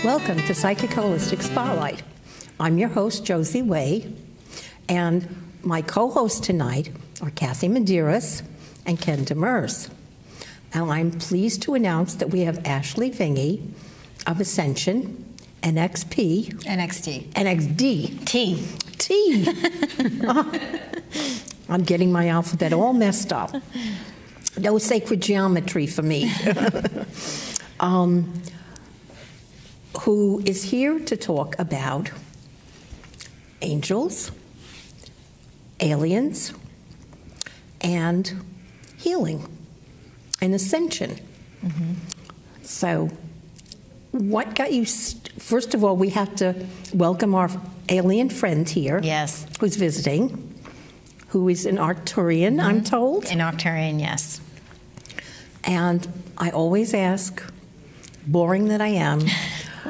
Welcome to Psychic Holistic Spotlight. I'm your host, Josie Way, and my co-hosts tonight are Kathy Medeiros and Ken Demers. And I'm pleased to announce that we have Ashley Vingi of Ascension, NXP, NXT. NXD. T. T. I'm getting my alphabet all messed up. No sacred geometry for me. Who is here to talk about angels, aliens, and healing and ascension. Mm-hmm. So what got you, first of all, we have to welcome our alien friend here. Yes. Who's visiting, who is an Arcturian, mm-hmm. I'm told. An Arcturian, yes. And I always ask, boring that I am,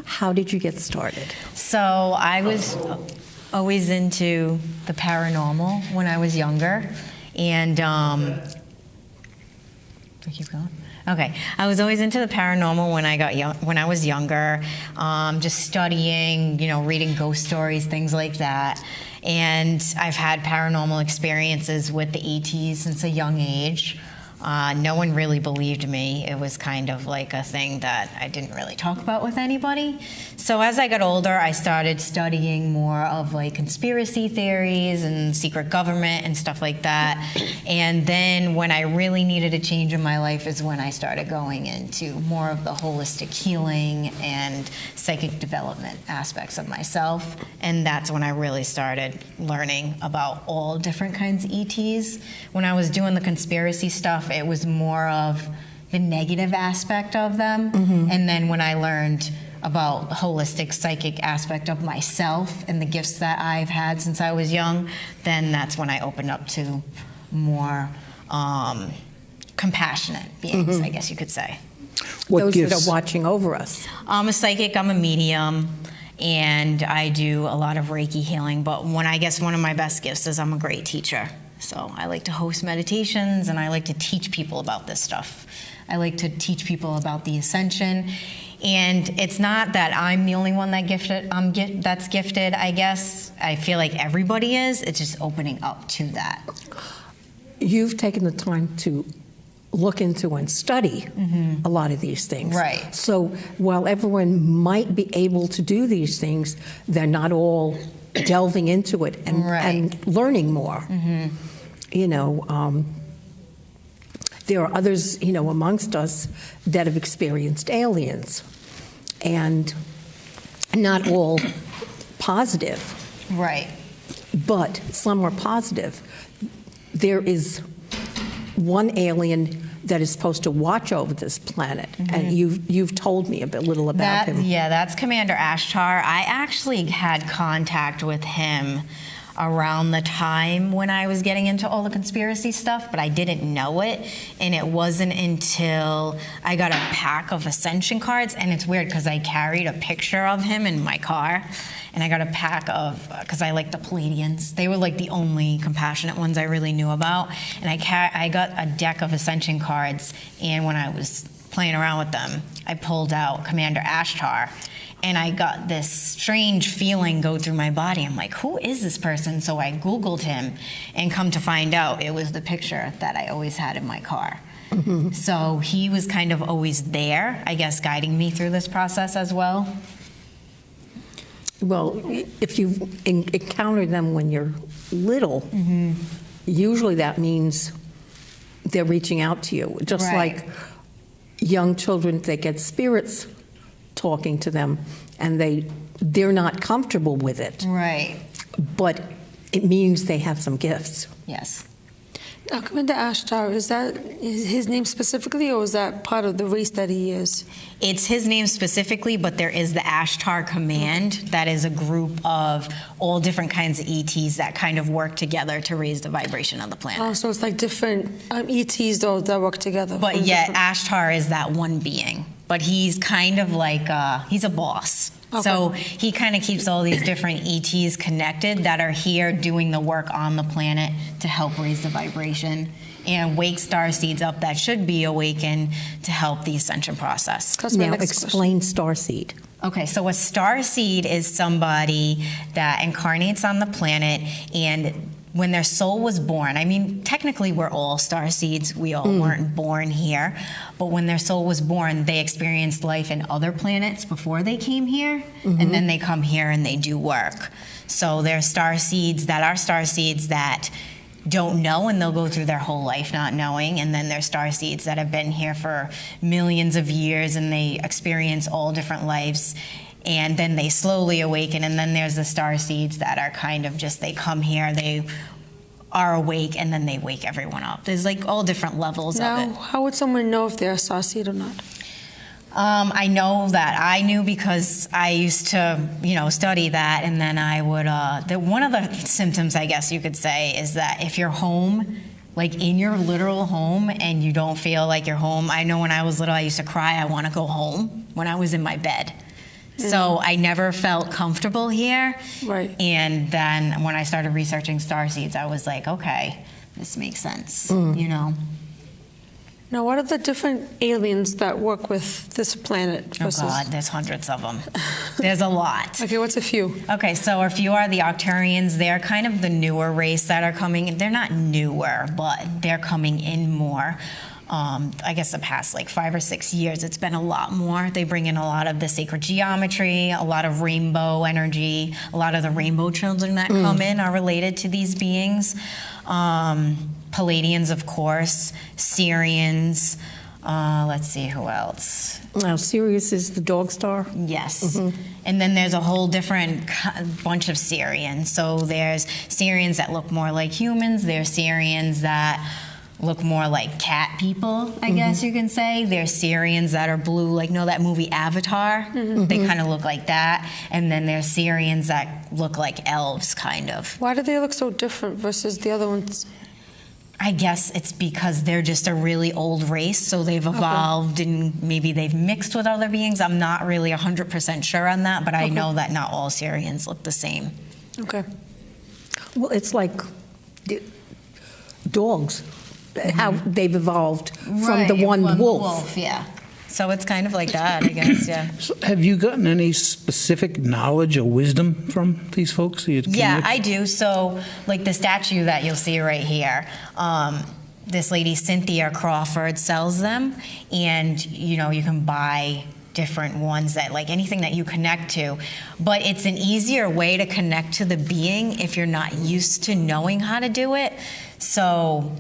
how did you get started? So I was always into the paranormal when I was younger, and do I keep going? Okay, I was always into the paranormal when I was younger, just studying, reading ghost stories, things like that. And I've had paranormal experiences with the ETs since a young age. No one really believed me. It was kind of like a thing that I didn't really talk about with anybody. So as I got older, I started studying more of like conspiracy theories and secret government and stuff like that. And then when I really needed a change in my life is when I started going into more of the holistic healing and psychic development aspects of myself. And that's when I really started learning about all different kinds of ETs. When I was doing the conspiracy stuff, it was more of the negative aspect of them. Mm-hmm. And then when I learned about the holistic psychic aspect of myself and the gifts that I've had since I was young, then that's when I opened up to more compassionate beings, mm-hmm. I guess you could say. Those that are watching over us. I'm a psychic, I'm a medium, and I do a lot of Reiki healing, but one of my best gifts is I'm a great teacher. So I like to host meditations, and I like to teach people about this stuff. I like to teach people about the ascension. And it's not that I'm the only one that's gifted, I guess. I feel like everybody is. It's just opening up to that. You've taken the time to look into and study mm-hmm. a lot of these things. Right. So while everyone might be able to do these things, they're not all delving into it and, right. and learning more. Mm-hmm. There are others, amongst us that have experienced aliens, and not all positive. Right. But some are positive. There is one alien that is supposed to watch over this planet, mm-hmm. and you've told me a little about him. Yeah, that's Commander Ashtar. I actually had contact with him around the time when I was getting into all the conspiracy stuff, but I didn't know it, and it wasn't until I got a pack of Ascension cards, and it's weird because I carried a picture of him in my car, and I got a pack of, because I like the Palladians. They were like the only compassionate ones I really knew about, and I got a deck of Ascension cards, and when I was playing around with them, I pulled out Commander Ashtar, and I got this strange feeling go through my body. I'm like, who is this person? So I Googled him, and come to find out, it was the picture that I always had in my car. Mm-hmm. So he was kind of always there, I guess, guiding me through this process as well. Well, if you encounter them when you're little, mm-hmm. usually that means they're reaching out to you. Just right. like young children, they get spirits talking to them, and they're not comfortable with it. Right. But it means they have some gifts. Yes. Now, Commander Ashtar, is that his name specifically, or is that part of the race that he is? It's his name specifically, but there is the Ashtar Command. That is a group of all different kinds of ETs that kind of work together to raise the vibration of the planet. Oh, so it's like different ETs, though, that work together. But yet, Ashtar is that one being. But he's kind of like, he's a boss. Okay. So he kind of keeps all these different ETs connected that are here doing the work on the planet to help raise the vibration. and wake star seeds up that should be awakened to help the ascension process. That's my Now next explain starseed. Okay, so a star seed is somebody that incarnates on the planet, and when their soul was born, I mean, technically we're all star seeds. We all weren't born here. But when their soul was born, they experienced life in other planets before they came here, and then they come here and they do work. So they're star seeds that are star seeds that don't know, and they'll go through their whole life not knowing. And then there's star seeds that have been here for millions of years, and they experience all different lives. And then they slowly awaken. And then there's the star seeds that are kind of just, they come here, they are awake, and then they wake everyone up. There's like all different levels of it. Now, how would someone know if they're a starseed or not? I know that I knew because I used to, study that, and then I would, one of the symptoms, I guess you could say, is that if you're home, like in your literal home, and you don't feel like you're home. I know when I was little, I used to cry, I want to go home when I was in my bed. So I never felt comfortable here. Right. And then when I started researching starseeds, I was like, okay, this makes sense, Now, what are the different aliens that work with this planet? Oh God, there's hundreds of them. There's a lot. Okay, what's a few? Okay, so a few are the Arcturians. They're kind of the newer race that are coming in. They're not newer, but they're coming in more. I guess the past like 5 or 6 years, it's been a lot more. They bring in a lot of the sacred geometry, a lot of rainbow energy. A lot of the rainbow children that come in are related to these beings. Palladians, of course, Syrians. Let's see, who else? Now, Sirius is the dog star. Yes. And then there's a whole different bunch of Syrians. So there's Syrians that look more like humans. There's Syrians that look more like cat people, I guess you can say. There's Syrians that are blue, like, that movie Avatar? They kind of look like that. And then there's Syrians that look like elves, kind of. Why do they look so different versus the other ones? I guess it's because they're just a really old race, so they've evolved and maybe they've mixed with other beings. I'm not really 100% sure on that, but I know that not all Syrians look the same. Okay. Well, it's like dogs, how they've evolved from the one wolf. Yeah. So it's kind of like that, I guess, yeah. So have you gotten any specific knowledge or wisdom from these folks? Yeah, I do. So, like the statue that you'll see right here, this lady, Cynthia Crawford, sells them, and, you can buy different ones that, like, anything that you connect to. But it's an easier way to connect to the being if you're not used to knowing how to do it. So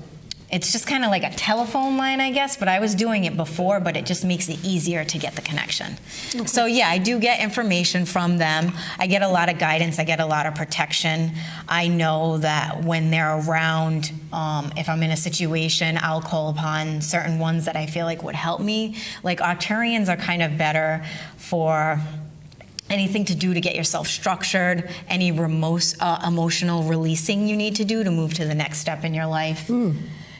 it's just kind of like a telephone line, I guess, but I was doing it before, but it just makes it easier to get the connection. Okay. So yeah, I do get information from them. I get a lot of guidance. I get a lot of protection. I know that when they're around, if I'm in a situation, I'll call upon certain ones that I feel like would help me. Like Arcturians are kind of better for anything to do to get yourself structured, any emotional releasing you need to do to move to the next step in your life.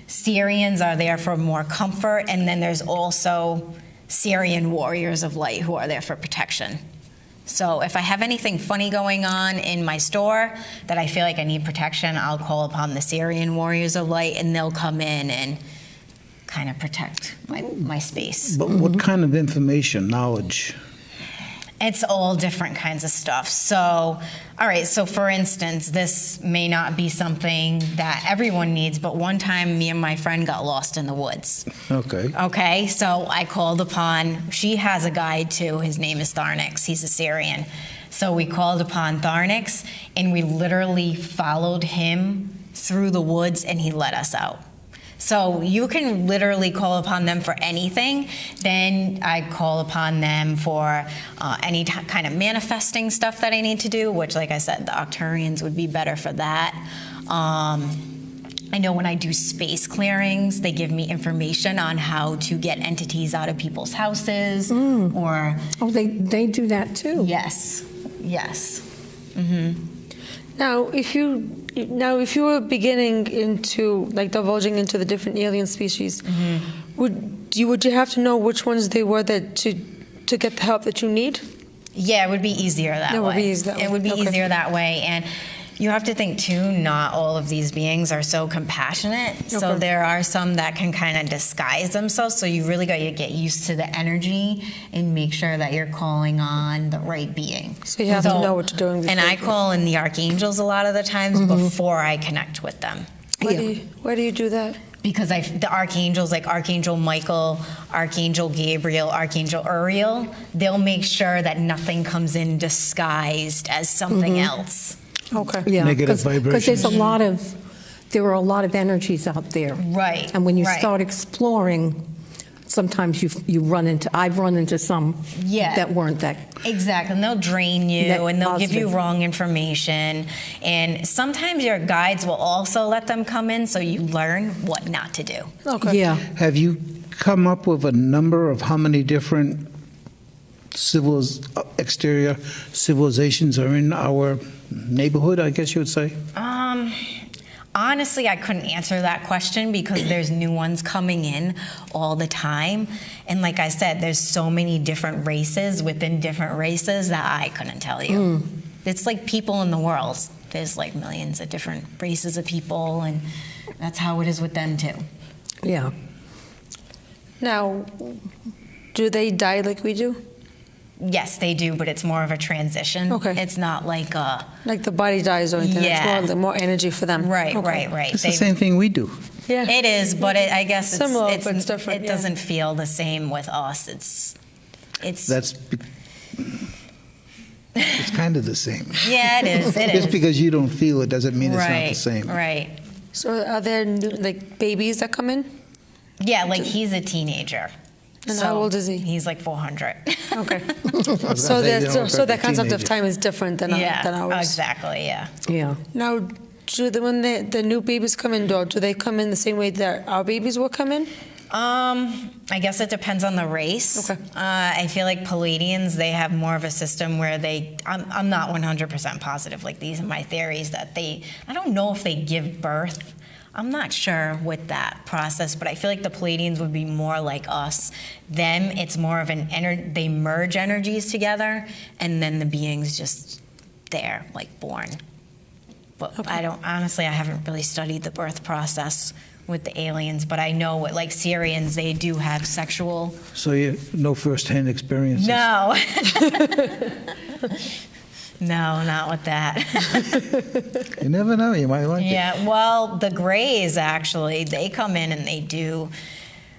Syrians are there for more comfort, and then there's also Syrian warriors of light who are there for protection. So if I have anything funny going on in my store that I feel like I need protection, I'll call upon the Syrian warriors of light, and they'll come in and kind of protect my space. But what kind of information, knowledge? It's all different kinds of stuff. So, all right, so for instance, this may not be something that everyone needs, but one time me and my friend got lost in the woods. Okay, so I called upon, she has a guide too, his name is Tharnix, he's a Syrian. So we called upon Tharnix, and we literally followed him through the woods, and he let us out. So you can literally call upon them for anything. Then I call upon them for any kind of manifesting stuff that I need to do, which, like I said, the Arcturians would be better for that. I know when I do space clearings, they give me information on how to get entities out of people's houses, or... Oh, they do that too? Yes. Now, if you were beginning into, like, divulging into the different alien species, would you have to know which ones they were to get the help that you need? Yeah, it would be easier that way. It would be easier that way. It would be easier that way. And You have to think too, not all of these beings are so compassionate. So Okay. there are some that can kind of disguise themselves. So you really got to get used to the energy and make sure that you're calling on the right being. So you have to know what you're doing And before I you go. call in the archangels a lot of the times before I connect with them. Why do you do that? Because the archangels, like Archangel Michael, Archangel Gabriel, Archangel Uriel, they'll make sure that nothing comes in disguised as something else. Okay. Yeah, Negative because there's vibrations. there are a lot of energies out there. Right, And when you right. start exploring, sometimes I've run into some Yeah. that weren't that. Exactly, and they'll drain you, Net and they'll give you positive. wrong information. And sometimes your guides will also let them come in, so you learn what not to do. Okay. Yeah. Have you come up with a number of how many different exterior civilizations are in our neighborhood, I guess you would say? Honestly, I couldn't answer that question because there's new ones coming in all the time. And like I said, there's so many different races within different races that I couldn't tell you. It's like people in the world. There's like millions of different races of people, and that's how it is with them too. Yeah. Now, do they die like we do? Yes, they do, but it's more of a transition. Okay. It's not like a... Like the body dies or anything? Yeah. It's more energy for them. Right, Okay. right. It's the same thing we do. Yeah. It is, but I guess Similar, it's but it's different, It yeah. doesn't feel the same with us. It's It's kind of the same. yeah, it is. It is. Just because you don't feel it doesn't mean it's not right, the same. Right. So are there like babies that come in? Yeah, like he's a teenager. And how old is he? He's like 400. Okay. I was gonna So say, they that don't so affect the the concept of teenager. time is different than yeah, ours. exactly. Yeah. Yeah. Now, when the new babies come in, do they come in the same way that our babies will come in? I guess it depends on the race. Okay. I feel like Palladians, they have more of a system where I'm not 100% positive, like these are my theories, that I don't know if they give birth. I'm not sure with that process, but I feel like the Palladians would be more like us. Them, it's more of they merge energies together, and then the being's just there, like born. But I haven't really studied the birth process with the aliens, but I know what, like Syrians, they do have sexual. So you no first-hand experiences? No. No, not with that. You never know. You might like it. Yeah, well, the Greys actually, they come in and they do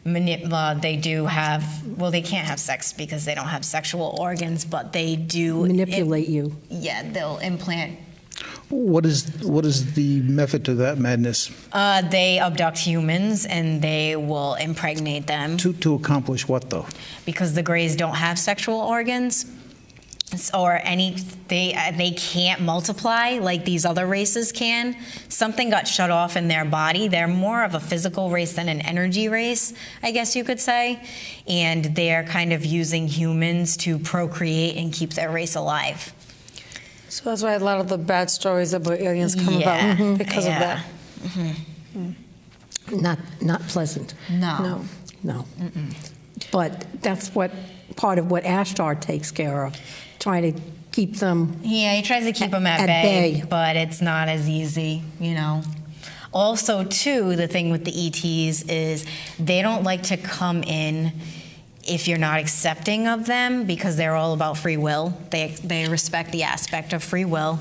they do have, well, they can't have sex because they don't have sexual organs, but they do Manipulate you. Yeah, they'll implant. What is the method to that madness? They abduct humans and they will impregnate them To accomplish what, though? because the Greys don't have sexual organs. Or they can't multiply like these other races can. Something got shut off in their body. They're more of a physical race than an energy race, I guess you could say. And they're kind of using humans to procreate and keep their race alive. So that's why a lot of the bad stories about aliens come Yeah. about because Yeah. of that. Not pleasant. No. No. But that's part of what Ashtar takes care of, trying to keep them. Yeah, he tries to keep them at At bay, bay. but it's not as easy, you know. Also, too, the thing with the ETs is they don't like to come in if you're not accepting of them because they're all about free will. They respect the aspect of free will.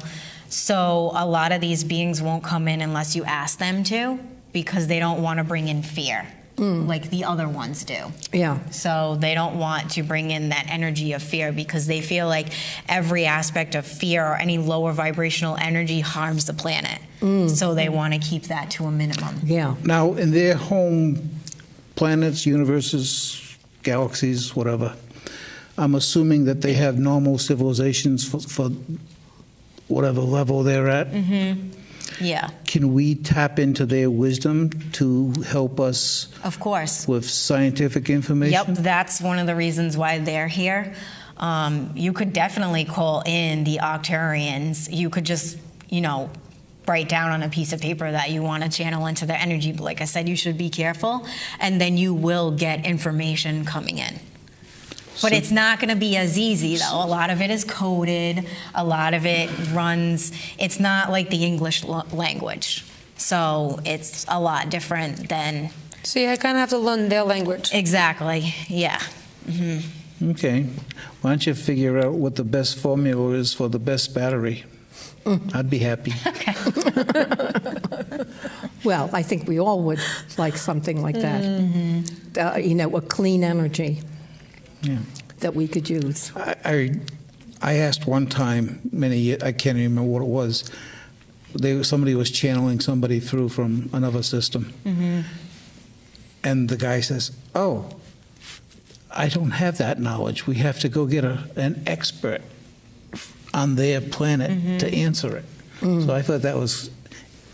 So a lot of these beings won't come in unless you ask them to because they don't want to bring in fear like the other ones do. Yeah. So they don't want to bring in that energy of fear because they feel like every aspect of fear or any lower vibrational energy harms the planet. So they want to keep that to a minimum. Yeah. Now, in their home planets, universes, galaxies, whatever, I'm assuming that they have normal civilizations for whatever level they're at. Yeah, Can we tap into their wisdom to help us of course. with scientific information? Yep, that's one of the reasons why they're here. You could definitely call in the Octarians. You could just, write down on a piece of paper that you want to channel into their energy. But like I said, you should be careful, and then you will get information coming in. But it's not going to be as easy, though. A lot of it is coded. A lot of it runs. It's not like the English language. So it's a lot different than. So you kind of have to learn their language. Exactly. Yeah. Okay. Why don't you figure out what the best formula is for the best battery? I'd be happy. Well, I think we all would like something like that. A clean energy Yeah. that we could use. I asked one time, many years, I can't even remember what it was. Somebody was channeling somebody through from another system. And the guy says, "Oh, I don't have that knowledge. We have to go get an expert on their planet to answer it." So I thought that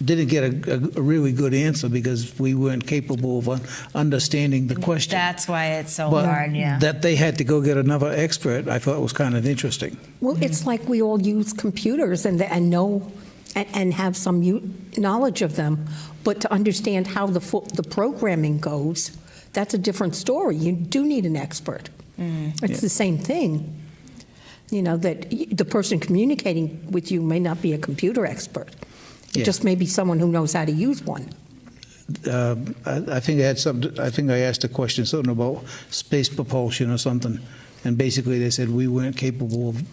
didn't get a really good answer because we weren't capable of understanding the question. That's why it's so But hard. Yeah. that they had to go get another expert, I thought was kind of interesting. Well, it's like we all use computers and know and have some knowledge of them, but to understand how the programming goes, that's a different story. You do need an expert. It's the same thing. That the person communicating with you may not be a computer expert. It Yeah. just may be someone who knows how to use one. I think I asked a question, something about space propulsion or something, and basically they said we weren't capable of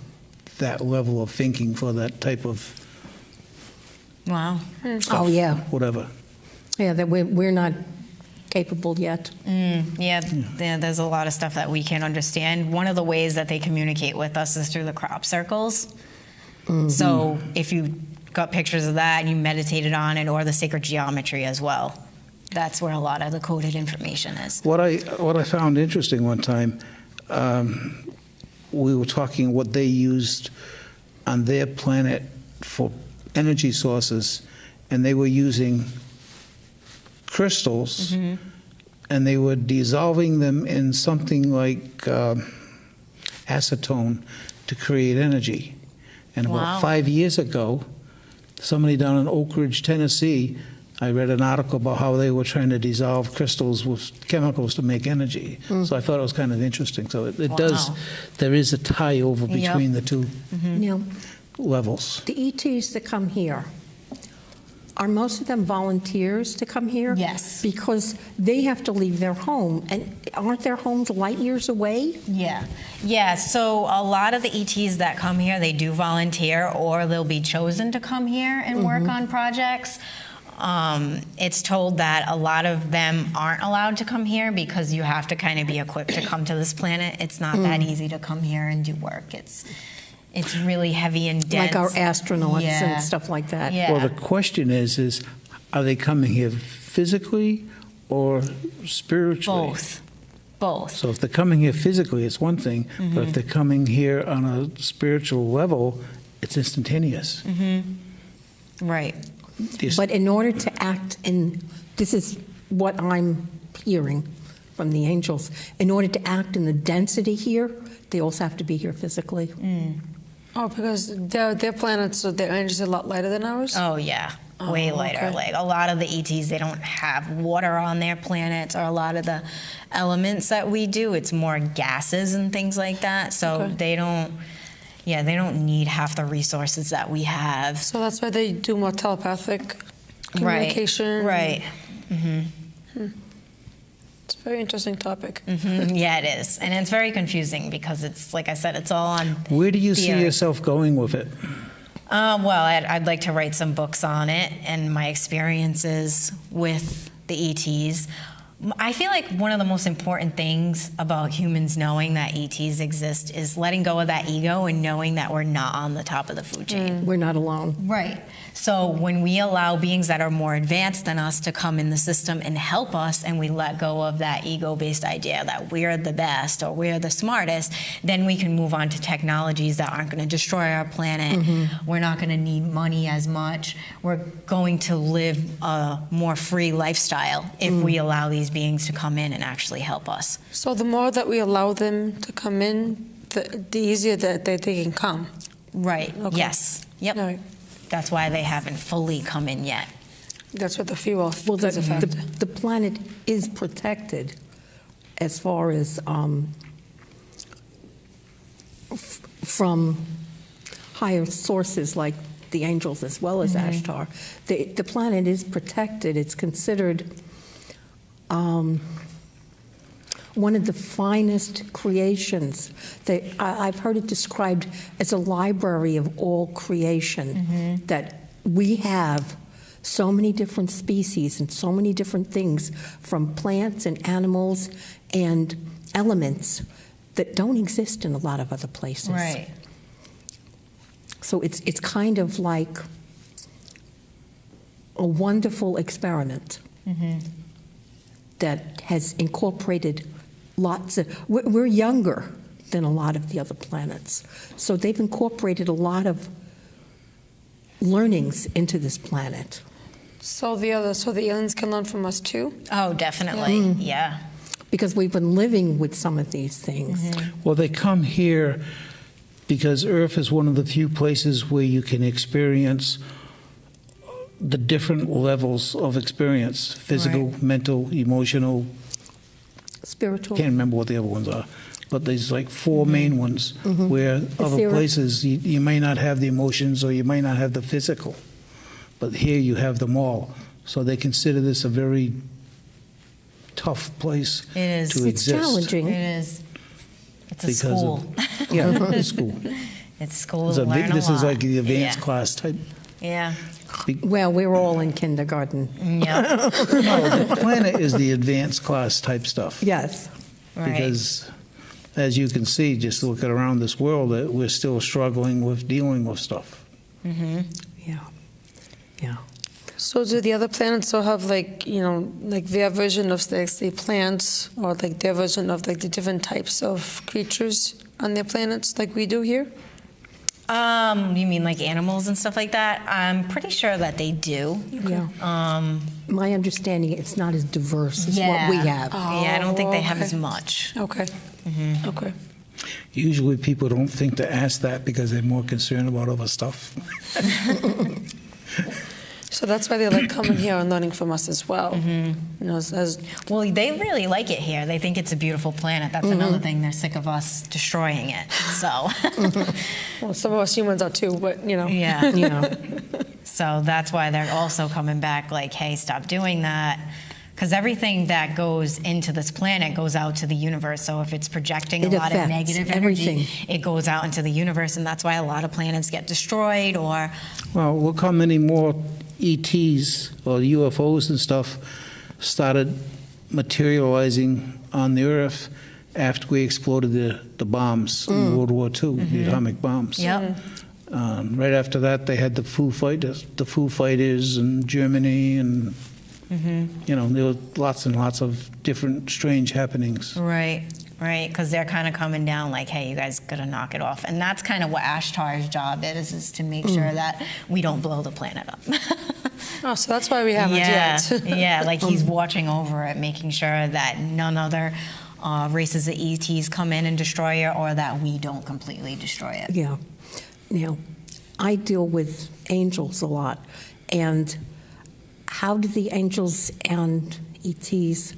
that level of thinking for that type of Wow. stuff, Oh, yeah. whatever. Yeah, that we're not capable yet. Yeah, there's a lot of stuff that we can't understand. One of the ways that they communicate with us is through the crop circles. So if you got pictures of that and you meditated on it, or the sacred geometry as well, that's where a lot of the coded information is. What I found interesting one time, we were talking what they used on their planet for energy sources, and they were using crystals, and they were dissolving them in something like acetone to create energy. And Wow. about 5 years ago, somebody down in Oak Ridge, Tennessee, I read an article about how they were trying to dissolve crystals with chemicals to make energy. So I thought it was kind of interesting. So it does, Wow. there is a tie over between the two Now, levels. the ETs that come here, are most of them volunteers to come here? Yes. Because they have to leave their home, and aren't their homes light years away? Yeah, so a lot of the ETs that come here, they do volunteer, or they'll be chosen to come here and work on projects. It's told that a lot of them aren't allowed to come here because you have to kind of be equipped to come to this planet. It's not that easy to come here and do work. It's really heavy and dense. Like our astronauts Yeah. and stuff like that? Yeah. Well, the question is are they coming here physically or spiritually? Both. So if they're coming here physically, it's one thing, but if they're coming here on a spiritual level, it's instantaneous. Right. This- But in order to act this is what I'm hearing from the angels, in order to act in the density here, they also have to be here physically. Oh, because their planets, so their energy is a lot lighter than ours? Oh, yeah. Way lighter. okay. Like a lot of the ETs, they don't have water on their planets, or a lot of the elements that we do. It's more gases and things like that. So Okay. they don't need half the resources that we have. So that's why they do more telepathic communication. Right. It's a very interesting topic. Yeah, it is. And it's very confusing because it's, like I said, it's all on Where do you see theory. yourself going with it? Well, I'd like to write some books on it and my experiences with the ETs. I feel like one of the most important things about humans knowing that ETs exist is letting go of that ego and knowing that we're not on the top of the food chain. We're not alone. Right. So when we allow beings that are more advanced than us to come in the system and help us, and we let go of that ego-based idea that we're the best or we're the smartest, then we can move on to technologies that aren't going to destroy our planet. We're not going to need money as much. We're going to live a more free lifestyle if we allow these beings to come in and actually help us. So the more that we allow them to come in, the easier that they can come. Right. Okay. Yes. Yep. Right. That's why they haven't fully come in yet. That's what the fuel Well, is a factor. the planet is protected as far as from higher sources like the angels as well as Ashtar. The planet is protected. It's considered one of the finest creations. I've heard it described as a library of all creation, that we have so many different species and so many different things from plants and animals and elements that don't exist in a lot of other places. Right. So it's kind of like a wonderful experiment that has incorporated lots of. We're younger than a lot of the other planets, so they've incorporated a lot of learnings into this planet. So the aliens can learn from us too. Oh, definitely. Yeah. Because we've been living with some of these things. Well, they come here because Earth is one of the few places where you can experience the different levels of experience: physical, Right. mental, emotional. Spiritual. Can't remember what the other ones are, but there's like four main ones where other Ethereal. places you may not have the emotions or you may not have the physical, but here you have them all. So they consider this a very tough place It is. to It's exist. challenging. It is. It's a Because school. Yeah, it's school. It's school It's to a learn big- a this lot. is like the advanced Yeah. class type. Yeah. Well, we're all in kindergarten. Yeah. No, the planet is the advanced class type stuff. Yes. Right. Because, as you can see, just looking around this world, that we're still struggling with dealing with stuff. Yeah. Yeah. So do the other planets all have like their version of like say plants or like their version of like the different types of creatures on their planets like we do here? You mean like animals and stuff like that? I'm pretty sure that they do. Yeah. My understanding, it's not as diverse as what we have. Yeah, I don't think they have okay. as much. Okay. Okay. Usually people don't think to ask that because they're more concerned about other stuff. So that's why they like coming here and learning from us as well. You know, as Well, they really like it here. They think it's a beautiful planet. That's another thing. They're sick of us destroying it. So, well, some of us humans are too, but you know. yeah. Yeah. So that's why they're also coming back like, hey, stop doing that. Because everything that goes into this planet goes out to the universe. So if it's projecting It a lot of affects negative everything. energy, it goes out into the universe. And that's why a lot of planets get destroyed or. Well, look how many more ETs or UFOs and stuff started materializing on the Earth after we exploded the bombs in World War II, the atomic bombs. Yep. Right after that, they had the Foo Fighters in Germany, and there were lots and lots of different strange happenings. Right, right, because they're kind of coming down like, hey, you guys got to knock it off. And that's kind of what Ashtar's job is to make sure that we don't blow the planet up. Oh, so that's why we haven't yeah, yet. yeah, like he's watching over it, making sure that none other races of ETs come in and destroy it or that we don't completely destroy it. Yeah. Now, I deal with angels a lot. And how do the angels and ETs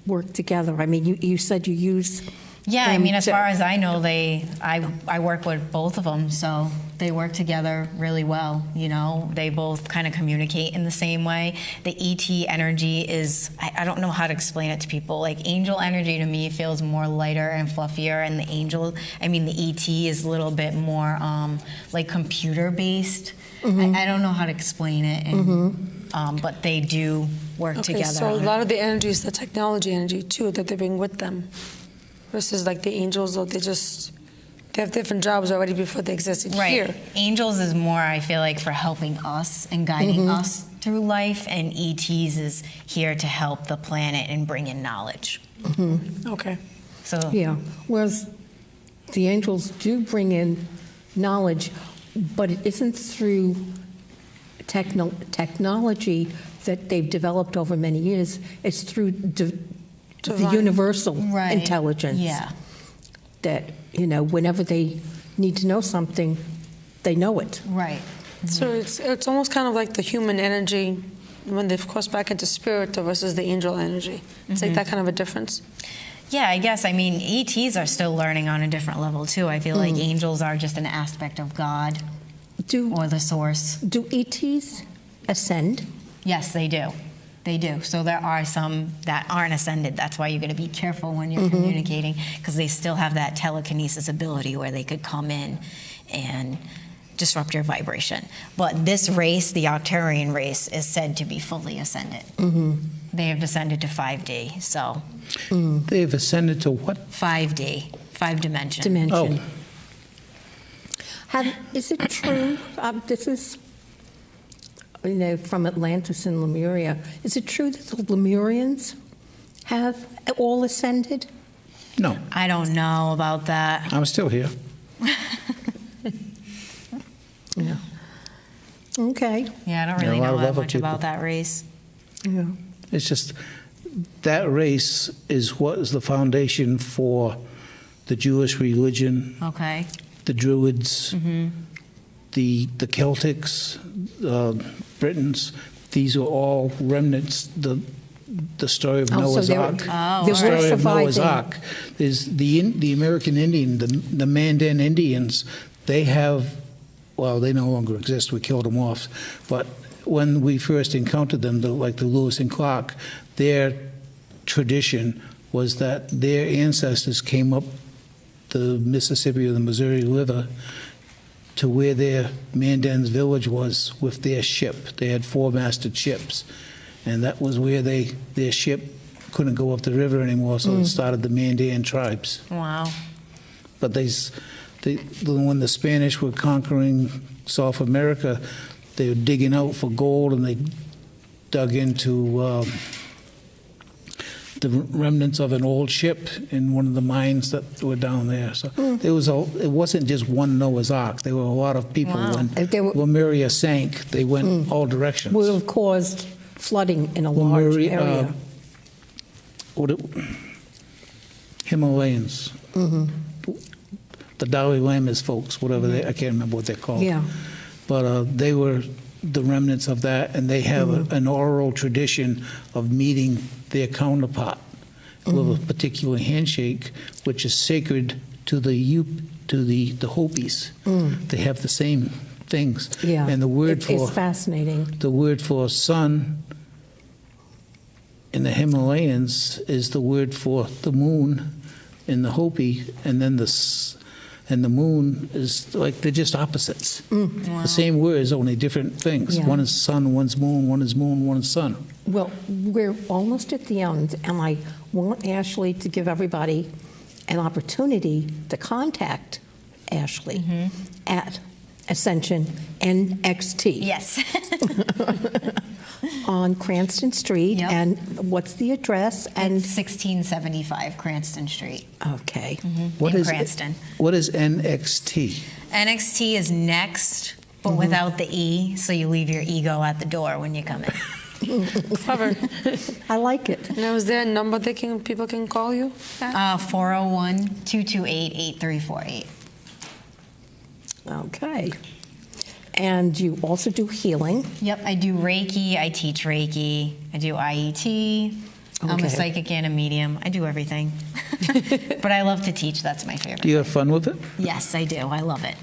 work together? I mean, you said you use. Yeah, I mean, as to- far as I know, I work with both of them, so they work together really well. You know, they both kind of communicate in the same way. The ET energy is, I don't know how to explain it to people. Like angel energy to me feels more lighter and fluffier, and the ET is a little bit more like computer based. I don't know how to explain it, but they do work Okay, together. so a on it. lot of the energy is the technology energy too that they bring with them, versus like the angels, or they have different jobs already before they existed Right. here. Angels is more, I feel like, for helping us and guiding us through life, and ETs is here to help the planet and bring in knowledge. Okay. So Yeah. Whereas the angels do bring in knowledge, but it isn't through technology that they've developed over many years. It's through the Divine. universal Right. intelligence. Yeah. That, whenever they need to know something, they know it. Right. So it's almost kind of like the human energy when they've crossed back into spirit versus the angel energy. It's like that kind of a difference. Yeah, I guess. I mean, ETs are still learning on a different level too. I feel like angels are just an aspect of God or the source. Do ETs ascend? Yes, they do. They do. So there are some that aren't ascended. That's why you got to be careful when you're communicating, because they still have that telekinesis ability where they could come in and disrupt your vibration. But this race, the Octarian race, is said to be fully ascended. They have descended to 5D. So They've ascended to what? 5D, 5 dimension. Dimension. Oh. Is it true? This is, from Atlantis and Lemuria. Is it true that the Lemurians have all ascended? No, I don't know about that. I'm still here. Yeah. Okay. Yeah, I don't There are really a lot know of that other much people. about that race. Yeah. It's just that race is what is the foundation for the Jewish religion, Okay. the Druids, the Celtics, Britons. These are all remnants. The story of Oh, so Noah's they're- Ark. Oh, They The were story of Noah's surviving. Ark is the American Indian, the Mandan Indians. They have, well, they no longer exist. We killed them off. But when we first encountered them, like the Lewis and Clark, their tradition was that their ancestors came up the Mississippi or the Missouri River to where their Mandan's village was with their ship. They had 4-masted ships, and that was where their ship couldn't go up the river anymore, so it started the Mandan tribes. Wow. But when the Spanish were conquering South America, they were digging out for gold, and they dug into the remnants of an old ship in one of the mines that were down there. So it wasn't just one Noah's Ark. There were a lot of people. Wow. When They were- Lemuria sank, they went all directions. Would have caused flooding in a large Lemuria, area. Himalayans. The Dalai Lama's folks, whatever I can't remember what they're called. Yeah. But they were the remnants of that, and they have an oral tradition of meeting their counterpart with a particular handshake, which is sacred to the Hopis. They have the same things. Yeah. And the word It's fascinating. the word for sun in the Himalayans is the word for the moon in the Hopi, and then the moon is like they're just opposites. The same words, only different things. Yeah. One is sun, one's moon, one is moon, one is sun. Well, we're almost at the end, and I want Ashley to give everybody an opportunity to contact Ashley at Ascension NXT Yes. on Cranston Street. Yep. And what's the address? And And 1675 Cranston Street okay, What in is Cranston. What is NXT? NXT is next, but without the E, so you leave your ego at the door when you come in. Clever. I like it. Now, is there a number people can call you at? 401-228-8348. Okay. And you also do healing. Yep, I do Reiki, I teach Reiki, I do IET, I'm Okay. a psychic and a medium, I do everything. But I love to teach, that's my favorite. Do you have fun with it? Yes, I do, I love it.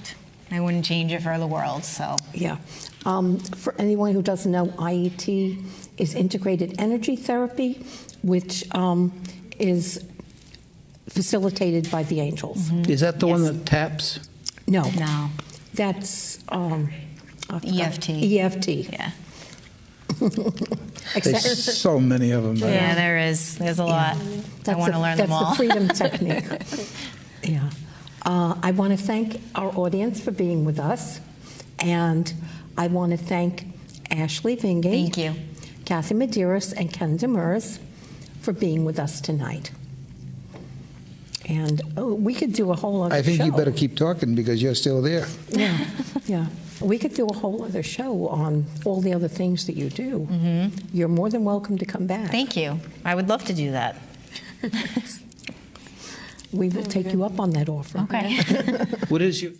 I wouldn't change it for the world, so. Yeah. For anyone who doesn't know, IET is integrated energy therapy, which is facilitated by the angels. Is that the one Yes. that taps? No, No, that's EFT. EFT. Yeah. Except- There's so many of them. Yeah, there is. There's a lot. I want to learn them all. That's the freedom technique. Yeah. I want to thank our audience for being with us, and I want to thank Ashley Vingi, Thank you. Kathy Medeiros, and Ken Demers for being with us tonight. And we could do a whole other show. I think you better keep talking because you're still there. Yeah, yeah. We could do a whole other show on all the other things that you do. You're more than welcome to come back. Thank you. I would love to do that. We will take you up on that offer. Okay. What is your